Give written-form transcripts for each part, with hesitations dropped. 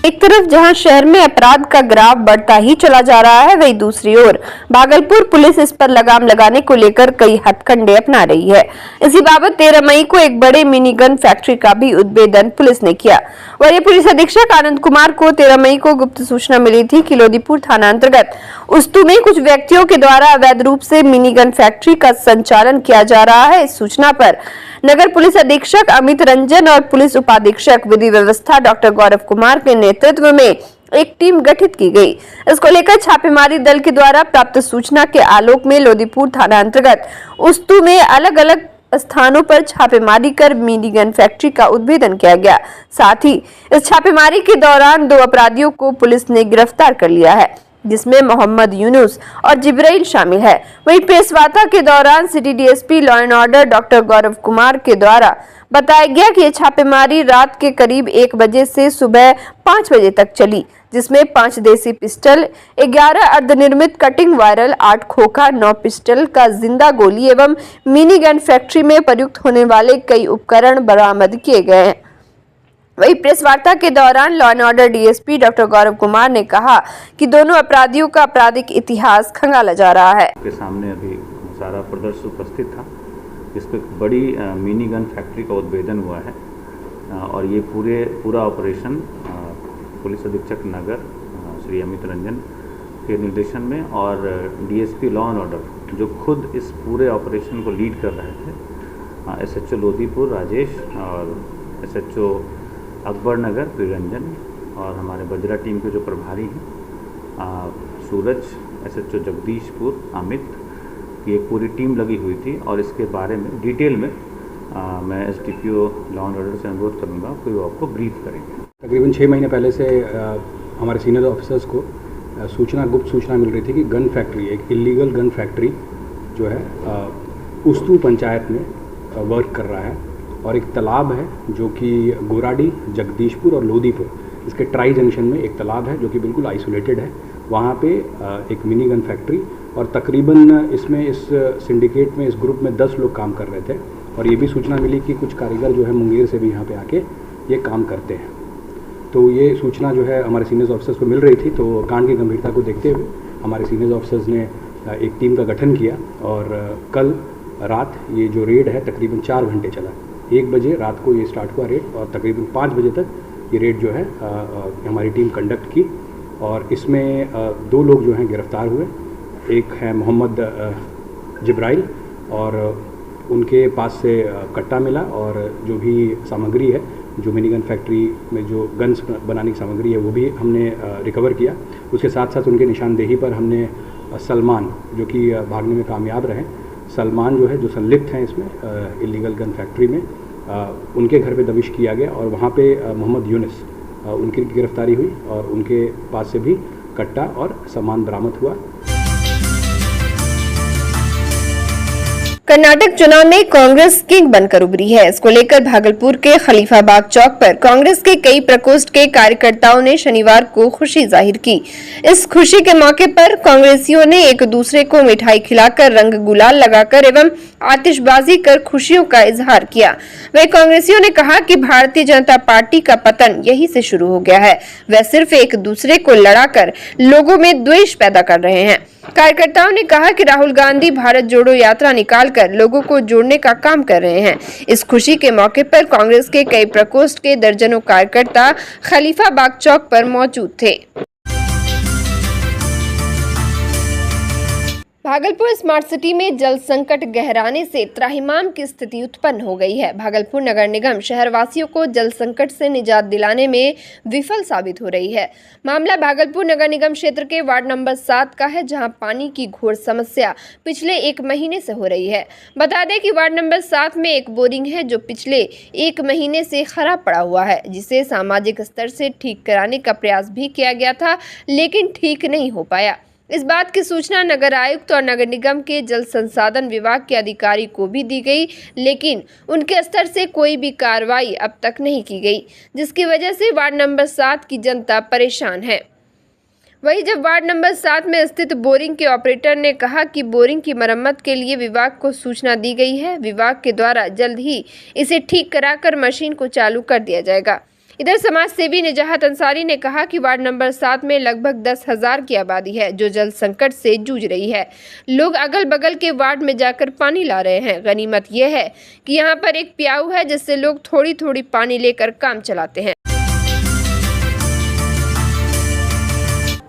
एक तरफ जहां शहर में अपराध का ग्राफ बढ़ता ही चला जा रहा है, वहीं दूसरी ओर भागलपुर पुलिस इस पर लगाम लगाने को लेकर कई हथकंडे अपना रही है। इसी बाबत 13 मई को एक बड़े मिनी गन फैक्ट्री का भी उद्भेदन पुलिस ने किया। वरीय पुलिस अधीक्षक आनंद कुमार को 13 मई को गुप्त सूचना मिली थी कि लोदीपुर थाना अंतर्गत उस्तू में कुछ व्यक्तियों के द्वारा अवैध रूप से मिनी गन फैक्ट्री का संचालन किया जा रहा है। इस सूचना पर नगर पुलिस अधीक्षक अमित रंजन और पुलिस उपाधीक्षक विधि व्यवस्था डॉक्टर गौरव कुमार के नेतृत्व में एक टीम गठित की गई। इसको लेकर छापेमारी दल के द्वारा प्राप्त सूचना के आलोक में लोदीपुर थाना अंतर्गत उस्तू में अलग अलग स्थानों पर छापेमारी कर मिनी गन फैक्ट्री का उद्भेदन किया गया। साथ ही इस छापेमारी के दौरान 2 अपराधियों को पुलिस ने गिरफ्तार कर लिया है, जिसमें मोहम्मद यूनुस और जिब्राइल शामिल है। वहीं प्रेस वार्ता के दौरान city DSP law and order doctor Gaurav Kumar के द्वारा बताया गया कि ये छापेमारी रात के करीब 1 बजे से सुबह 5 बजे तक चली, जिसमें 5 देसी पिस्टल, 11 अर्धनिर्मित कटिंग वायरल, 8 खोखा, 9 पिस्टल का जिंदा गोली एवं मिनी गन फैक्ट्री में प्रयुक्त होने वाले कई उपकरण बरामद किए गए हैं। वही प्रेस वार्ता के दौरान law and order DSP doctor Gaurav Kumar ने कहा कि दोनों अपराधियों का आपराधिक इतिहास खंगाला जा रहा है। के सामने अभी सारा प्रदर्शन उपस्थित था। इस पर बड़ी मिनी गन फैक्ट्री का उद्भेदन हुआ है और ये पूरा ऑपरेशन पुलिस अधीक्षक नगर श्री अमित रंजन के निर्देशन में और डीएसपी लॉ एंड ऑर्डर जो खुद इस पूरे ऑपरेशन को लीड कर रहे थे, एसएचओ लोदीपुर राजेश और एसएचओ अकबर नगर प्रिरंजन और हमारे बजरा टीम के जो प्रभारी हैं सूरज, एसएचओ जगदीशपुर अमित की एक पूरी टीम लगी हुई थी। और इसके बारे में डिटेल में मैं एसडीपीओ लॉ एंड ऑर्डर से अनुरोध करूँगा कि वो आपको ब्रीफ करेंगे। तकरीबन 6 महीने पहले से हमारे सीनियर ऑफिसर्स को गुप्त सूचना मिल रही थी कि गन फैक्ट्री, एक इलीगल गन फैक्ट्री जो है उस्तू पंचायत में वर्क कर रहा है और एक तालाब है जो कि गोराडी, जगदीशपुर और लोदीपुर, इसके ट्राई जंक्शन में एक तालाब है जो कि बिल्कुल आइसोलेटेड है। वहाँ पे एक मिनी गन फैक्ट्री और तकरीबन इसमें इस सिंडिकेट में, इस ग्रुप में 10 लोग काम कर रहे थे। और ये भी सूचना मिली कि कुछ कारीगर जो है मुंगेर से भी यहाँ पे आके ये काम करते हैं। तो ये सूचना जो है हमारे सीनियर ऑफिसर्स को मिल रही थी, तो कांड की गंभीरता को देखते हुए हमारे सीनियर ऑफिसर्स ने एक टीम का गठन किया और कल रात ये जो रेड है तकरीबन 4 घंटे चला। 1 बजे रात को ये स्टार्ट हुआ रेड और तकरीबन 5 बजे तक ये रेड जो है हमारी टीम कंडक्ट की और इसमें 2 लोग जो हैं गिरफ्तार हुए। एक है मोहम्मद जिब्राइल और उनके पास से कट्टा मिला और जो भी सामग्री है, जो मिनी गन फैक्ट्री में जो गन्स बनाने की सामग्री है वो भी हमने रिकवर किया। उसके साथ साथ उनके निशानदेही पर हमने सलमान, जो कि भागने में कामयाब रहे, सलमान जो है जो संलिप्त हैं इसमें इलीगल गन फैक्ट्री में, उनके घर पे दबिश किया गया और वहाँ पे मोहम्मद यूनुस उनकी गिरफ्तारी हुई और उनके पास से भी कट्टा और सामान बरामद हुआ। कर्नाटक चुनाव में कांग्रेस किंग बनकर उभरी है। इसको लेकर भागलपुर के खलीफाबाग चौक पर कांग्रेस के कई प्रकोष्ठ के कार्यकर्ताओं ने शनिवार को खुशी जाहिर की। इस खुशी के मौके पर कांग्रेसियों ने एक दूसरे को मिठाई खिलाकर, रंग गुलाल लगाकर एवं आतिशबाजी कर खुशियों का इजहार किया। वहीं कांग्रेसियों ने कहा कि भारतीय जनता पार्टी का पतन यहीं से शुरू हो गया है। वह सिर्फ एक दूसरे को लड़ाकर लोगों में द्वेष पैदा कर रहे हैं। कार्यकर्ताओं ने कहा कि राहुल गांधी भारत जोड़ो यात्रा निकालकर लोगों को जोड़ने का काम कर रहे हैं। इस खुशी के मौके पर कांग्रेस के कई प्रकोष्ठ के दर्जनों कार्यकर्ता खलीफाबाग चौक पर मौजूद थे। भागलपुर स्मार्ट सिटी में जल संकट गहराने से त्राहिमाम की स्थिति उत्पन्न हो गई है। भागलपुर नगर निगम शहरवासियों को जल संकट से निजात दिलाने में विफल साबित हो रही है। मामला भागलपुर नगर निगम क्षेत्र के वार्ड नंबर 7 का है, जहां पानी की घोर समस्या पिछले 1 महीने से हो रही है। बता दें कि वार्ड नंबर 7 में एक बोरिंग है जो पिछले 1 महीने से खराब पड़ा हुआ है, जिसे सामाजिक स्तर से ठीक कराने का प्रयास भी किया गया था, लेकिन ठीक नहीं हो पाया। इस बात की सूचना नगर आयुक्त और नगर निगम के जल संसाधन विभाग के अधिकारी को भी दी गई, लेकिन उनके स्तर से कोई भी कार्रवाई अब तक नहीं की गई, जिसकी वजह से वार्ड नंबर 7 की जनता परेशान है। वहीं जब वार्ड नंबर 7 में स्थित बोरिंग के ऑपरेटर ने कहा कि बोरिंग की मरम्मत के लिए विभाग को सूचना दी गई है, विभाग के द्वारा जल्द ही इसे ठीक कराकर मशीन को चालू कर दिया जाएगा। इधर समाज सेवी निजाहत अंसारी ने कहा कि वार्ड नंबर 7 में लगभग 10,000 की आबादी है जो जल संकट से जूझ रही है। लोग अगल बगल के वार्ड में जाकर पानी ला रहे हैं। गनीमत यह है कि यहाँ पर एक प्याऊ है जिससे लोग थोड़ी थोड़ी पानी लेकर काम चलाते हैं।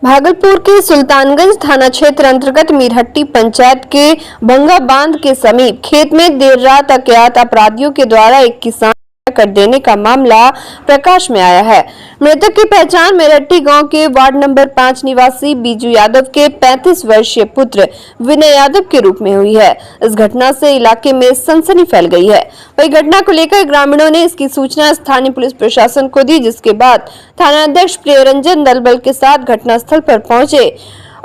भागलपुर के सुल्तानगंज थाना क्षेत्र अंतर्गत मीरहट्टी पंचायत के बंगा बांध के समीप खेत में देर रात अज्ञात अपराधियों के द्वारा एक किसान कर देने का मामला प्रकाश में आया है। मृतक की पहचान मेरहट्टी गांव के वार्ड नंबर 5 निवासी बीजू यादव के 35 वर्षीय पुत्र विनय यादव के रूप में हुई है। इस घटना से इलाके में सनसनी फैल गई है। वही घटना को लेकर ग्रामीणों ने इसकी सूचना स्थानीय पुलिस प्रशासन को दी, जिसके बाद थानाध्यक्ष प्रियरंजन दलबल के साथ घटनास्थल पर पहुंचे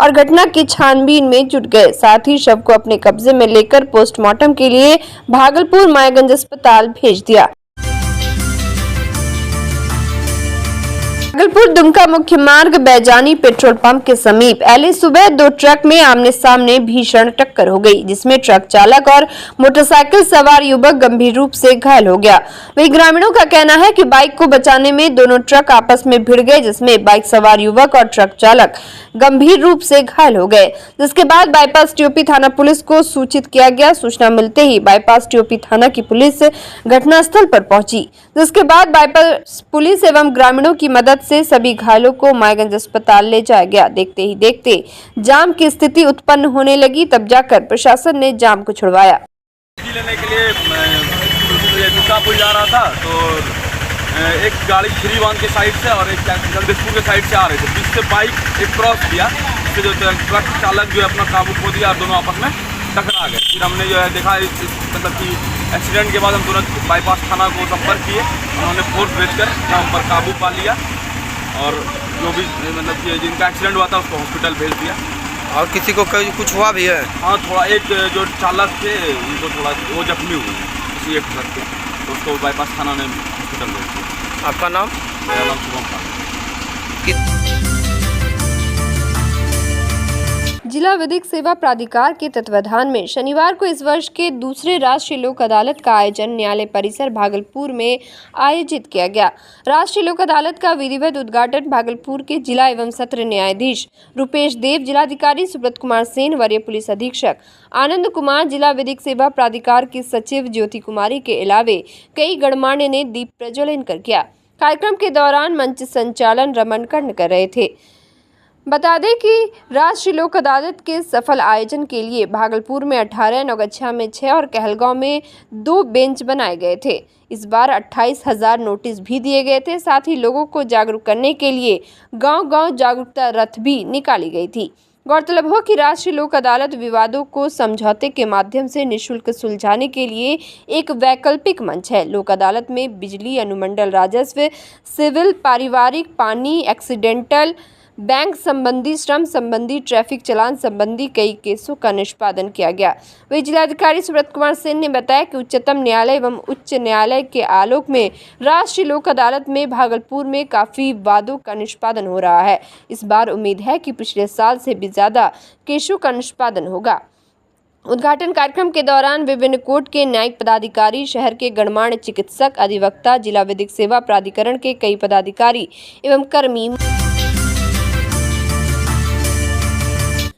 और घटना की छानबीन में जुट गए। साथ ही शव को अपने कब्जे में लेकर पोस्टमार्टम के लिए भागलपुर मायागंज अस्पताल भेज दिया। भागलपुर दुमका मुख्य मार्ग बैजानी पेट्रोल पंप के समीप एली सुबह दो ट्रक में आमने सामने भीषण टक्कर हो गई, जिसमें ट्रक चालक और मोटरसाइकिल सवार युवक गंभीर रूप से घायल हो गया। वही ग्रामीणों का कहना है कि बाइक को बचाने में दोनों ट्रक आपस में भिड़ गए, जिसमें बाइक सवार युवक और ट्रक चालक गंभीर रूप से घायल हो गए, जिसके बाद बाईपास टीओपी थाना पुलिस को सूचित किया गया। सूचना मिलते ही बाईपास टीओपी थाना की पुलिस घटनास्थल पर पहुंची, जिसके बाद बाईपास पुलिस एवं ग्रामीणों की मदद से सभी घायलों को मायागंज अस्पताल ले जाया गया। देखते ही देखते जाम की स्थिति उत्पन्न होने लगी, तब जाकर प्रशासन ने जाम को छुड़वाया। लेने के लिए दुर्गापुर जा रहा था तो एक गाड़ी श्रीवान के साइड से और एक जगदीशपुर के साइड से आ रहे थे। बीच से बाइक एक क्रॉस किया, उससे जो ट्रक चालक जो है अपना काबू खो दिया और दोनों आपस में टकरा गए। फिर हमने जो है देखा मतलब कि एक्सीडेंट के बाद हम तुरंत बाईपास थाना को संपर्क किए। उन्होंने फोर्स भेजकर हम पर काबू पा लिया और जो भी मतलब कि जिनका एक्सीडेंट हुआ था उसको हॉस्पिटल भेज दिया। और किसी को कुछ हुआ भी है? हाँ, थोड़ा एक जो चालक थे उनको थोड़ा वो जख्मी हुए किसी एक ट्रक के, तो उसको बाईपास थाना ने हॉस्पिटल भेज दिया। आपका नाम? मेरा नाम शुभम था। जिला विधिक सेवा प्राधिकार के तत्वाधान में शनिवार को इस वर्ष के दूसरे राष्ट्रीय लोक अदालत का आयोजन न्यायालय परिसर भागलपुर में आयोजित किया गया। राष्ट्रीय लोक अदालत का विधिवत उद्घाटन भागलपुर के जिला एवं सत्र न्यायाधीश रुपेश देव, जिलाधिकारी सुब्रत कुमार सेन, वरीय पुलिस अधीक्षक आनंद कुमार, जिला विधिक सेवा प्राधिकार की सचिव ज्योति कुमारी के अलावे कई गणमान्य ने दीप प्रज्वलन कर किया। कार्यक्रम के दौरान मंच संचालन रमन कर्ण कर रहे थे। बता दें कि राष्ट्रीय लोक अदालत के सफल आयोजन के लिए भागलपुर में 18, नौगछिया में 6 और कहलगांव में 2 बेंच बनाए गए थे। इस बार 28,000 नोटिस भी दिए गए थे। साथ ही लोगों को जागरूक करने के लिए गांव-गांव जागरूकता रथ भी निकाली गई थी। गौरतलब हो कि राष्ट्रीय लोक अदालत विवादों को समझौते के माध्यम से निःशुल्क सुलझाने के लिए एक वैकल्पिक मंच है। लोक अदालत में बिजली, अनुमंडल राजस्व, सिविल, पारिवारिक, पानी, एक्सीडेंटल, बैंक संबंधी, श्रम संबंधी, ट्रैफिक चालान संबंधी कई केसों का निष्पादन किया गया। वही जिलाधिकारी सुब्रत कुमार सेन ने बताया कि उच्चतम न्यायालय एवं उच्च न्यायालय के आलोक में राष्ट्रीय लोक अदालत में भागलपुर में काफी वादों का निष्पादन हो रहा है। इस बार उम्मीद है कि पिछले साल से भी ज्यादा केसों का निष्पादन होगा। उद्घाटन कार्यक्रम के दौरान विभिन्न कोर्ट के न्यायिक पदाधिकारी, शहर के गणमान्य चिकित्सक, अधिवक्ता, जिला विधिक सेवा प्राधिकरण के कई पदाधिकारी एवं कर्मी।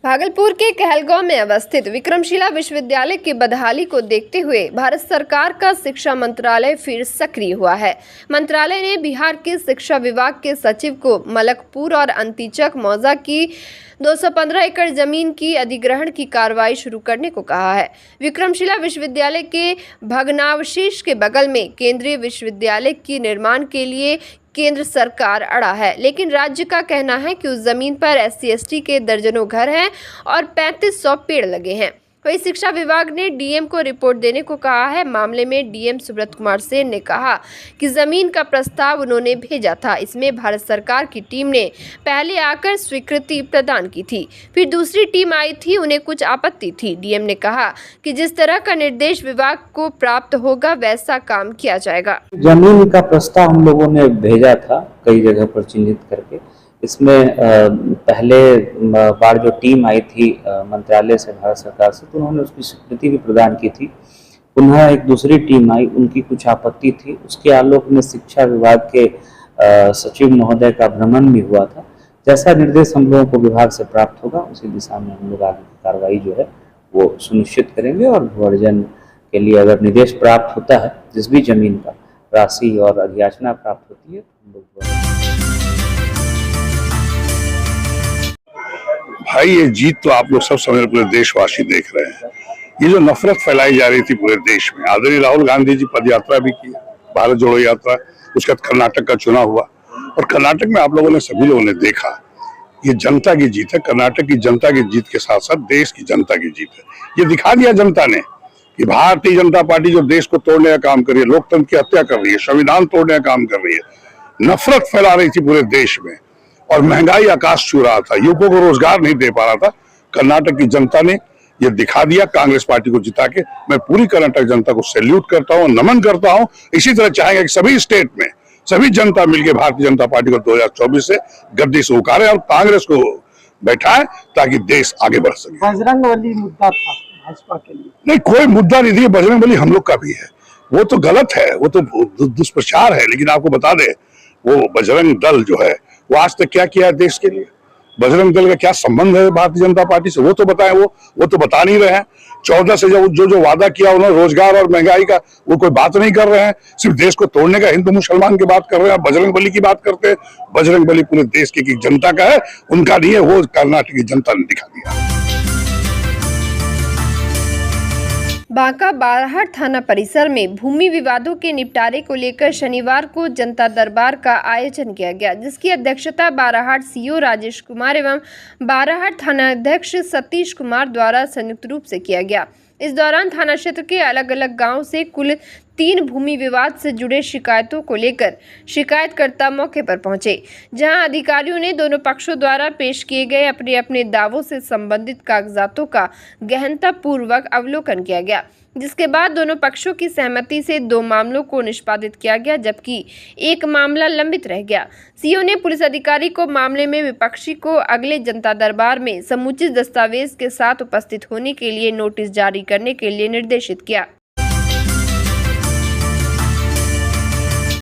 भागलपुर के कहलगांव में अवस्थित विक्रमशिला विश्वविद्यालय की बदहाली को देखते हुए भारत सरकार का शिक्षा मंत्रालय फिर सक्रिय हुआ है। मंत्रालय ने बिहार के शिक्षा विभाग के सचिव को मलकपुर और अंतिचक मौजा की 215 एकड़ जमीन की अधिग्रहण की कार्रवाई शुरू करने को कहा है। विक्रमशिला विश्वविद्यालय के भग्नावशेष के बगल में केंद्रीय विश्वविद्यालय के निर्माण के लिए केंद्र सरकार अड़ा है, लेकिन राज्य का कहना है कि उस जमीन पर SC/ST के दर्जनों घर हैं और 3500 पेड़ लगे हैं। वही शिक्षा विभाग ने डीएम को रिपोर्ट देने को कहा है। मामले में डीएम सुब्रत कुमार सेन ने कहा कि जमीन का प्रस्ताव उन्होंने भेजा था। इसमें भारत सरकार की टीम ने पहले आकर स्वीकृति प्रदान की थी, फिर दूसरी टीम आई थी, उन्हें कुछ आपत्ति थी। डीएम ने कहा कि जिस तरह का निर्देश विभाग को प्राप्त होगा वैसा काम किया जाएगा। जमीन का प्रस्ताव हम लोगों ने भेजा था कई जगह पर चिन्हित करके। इसमें पहले बार जो टीम आई थी मंत्रालय से, भारत सरकार से, तो उन्होंने उसकी स्वीकृति भी प्रदान की थी। पुनः एक दूसरी टीम आई, उनकी कुछ आपत्ति थी। उसके आलोक में शिक्षा विभाग के सचिव महोदय का भ्रमण भी हुआ था। जैसा निर्देश हम लोगों को विभाग से प्राप्त होगा उसी दिशा में हम लोग आगे की कार्रवाई जो है वो सुनिश्चित करेंगे। और भू अर्जन के लिए अगर निर्देश प्राप्त होता है, जिस भी जमीन का राशि और अधियाचना प्राप्त होती है, तो हम लोग भाई ये जीत तो आप लोग सब समझ पूरे देशवासी देख रहे हैं। ये जो नफरत फैलाई जा रही थी पूरे देश में, आदरणीय राहुल गांधी जी पद यात्रा भी की, भारत जोड़ो यात्रा, उसके बाद कर्नाटक का चुनाव हुआ और कर्नाटक में आप लोगों ने सभी लोगों ने देखा ये जनता की जीत है। कर्नाटक की जनता की जीत के साथ साथ देश की जनता की जीत है। ये दिखा दिया जनता ने कि भारतीय जनता पार्टी जो देश को तोड़ने का काम कर रही है, लोकतंत्र की हत्या कर रही है, संविधान तोड़ने का काम कर रही है, नफरत फैला रही थी पूरे देश में और महंगाई आकाश छू रहा था, युवकों को रोजगार नहीं दे पा रहा था। कर्नाटक की जनता ने ये दिखा दिया कांग्रेस पार्टी को जिता के। मैं पूरी कर्नाटक जनता को सैल्यूट करता हूँ, नमन करता हूँ। इसी तरह चाहेंगे कि सभी स्टेट में सभी जनता मिलकर भारतीय जनता पार्टी को 2024 से गद्दी से उतारे और कांग्रेस को बैठाए ताकि देश आगे बढ़ सके। बजरंगबली मुद्दा था भाजपा के लिए? नहीं, कोई मुद्दा नहीं थी। बजरंगबली हम लोग का भी है, वो तो गलत है, वो तो दुष्प्रचार है। लेकिन आपको बता दें, वो बजरंग दल जो है वो आज तक क्या किया है देश के लिए? बजरंग दल का क्या संबंध है भारतीय जनता पार्टी से, वो तो बताएं। वो तो बता नहीं रहे हैं। 14 से जो वादा किया उन्होंने रोजगार और महंगाई का, वो कोई बात नहीं कर रहे हैं। सिर्फ देश को तोड़ने का, हिंदू मुसलमान की बात कर रहे हैं, बजरंगबली की बात करते हैं। बजरंगबली पूरे देश की जनता का है, उनका नहीं है। वो कर्नाटक की जनता ने दिखा दिया। बांका बाराहाट थाना परिसर में भूमि विवादों के निपटारे को लेकर शनिवार को जनता दरबार का आयोजन किया गया, जिसकी अध्यक्षता बाराहाट सीओ राजेश कुमार एवं बाराहाट थाना अध्यक्ष सतीश कुमार द्वारा संयुक्त रूप से किया गया। इस दौरान थाना क्षेत्र के अलग अलग गांव से कुल 3 भूमि विवाद से जुड़े शिकायतों को लेकर शिकायतकर्ता मौके पर पहुंचे, जहां अधिकारियों ने दोनों पक्षों द्वारा पेश किए गए अपने अपने दावों से संबंधित कागजातों का गहनतापूर्वक अवलोकन किया गया, जिसके बाद दोनों पक्षों की सहमति से 2 मामलों को निष्पादित किया गया, जबकि 1 मामला लंबित रह गया। सीओ ने पुलिस अधिकारी को मामले में विपक्षी को अगले जनता दरबार में समुचित दस्तावेज के साथ उपस्थित होने के लिए नोटिस जारी करने के लिए निर्देशित किया।